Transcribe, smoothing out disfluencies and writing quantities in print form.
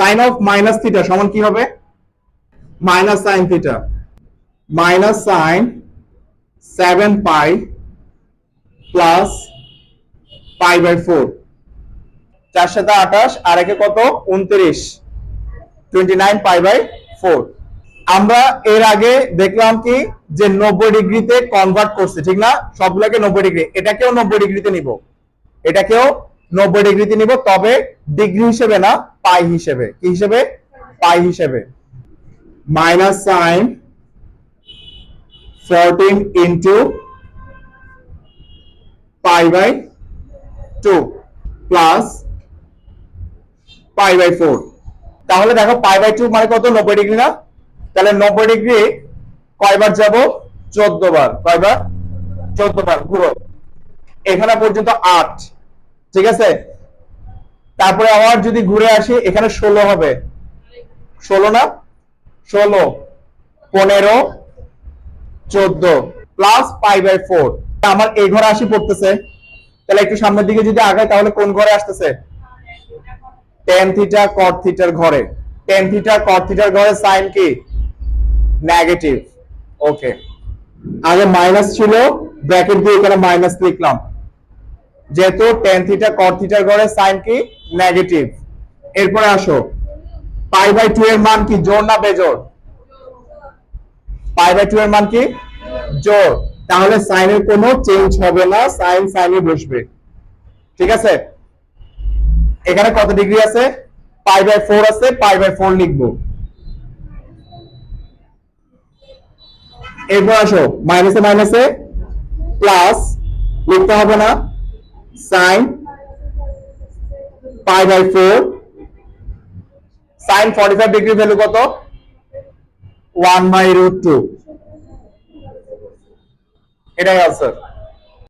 Sign of minus theta সমান কি হবে? Minus sine theta, minus sine 7 pi plus pi by 4। 4 সাথে 28 আর একে কত? 29, 29 পাই বাই 4। আমরা এর আগে দেখলাম কি যে 90 ডিগ্রিতে কনভার্ট করছে, ঠিক না? সবগুলোকে 90 ডিগ্রি, এটাকেও 90 ডিগ্রিতে নিব, এটাকেও 90 ডিগ্রিতে নিব, তবে ডিগ্রি হিসেবে না, পাই হিসেবে। কি হিসেবে? পাই হিসেবে। Minus sine 14 into pi by 2 plus pi by 4। তাহলে দেখো পাই বাই 2 মানে কত? 90 ডিগ্রি না? তাহলে 90 ডিগ্রি কয়বার যাব? 14 বার। কয়বার? 14 বার। ঘুরো এখানে পর্যন্ত 8, ঠিক আছে? তারপরে আবার যদি ঘুরে আসি এখানে 16 হবে, 16 না? 16, 15, 14 প্লাস পাই বাই 4। আমার এই ঘরে আসি পড়তেছে, তাহলে একটু সামনের দিকে যদি আগাই তাহলে কোন ঘরে আসতেছে? tan থিটা cot থিটার ঘরে। tan থিটা cot থিটার ঘরে সাইন কি? নেগেটিভ। ওকে, আগে মাইনাস ছিল, ব্র্যাকেট দিয়ে এখানে মাইনাস লিখলাম, যেহেতু tan থিটা cot থিটার ঘরে সাইন কি? নেগেটিভ। এরপরে আসো, পাই বাই 2 এর মান কি? জোড় না বেজোড়? পাই বাই 2 এর মান কি? জোড়। তাহলে সাইনের কোনো চেঞ্জ হবে না, সাইন সাইনে বসবে, ঠিক আছে? এখানে কত ডিগ্রি আছে? পাই বাই 4 আছে, পাই বাই 4 লিখবো। এরপর আসো, মাইনাসে মাইনাসে প্লাস লিখতে হবে না, sine pi by 4, sine 45 degree value কত? 1/√2। এটাই আনসার।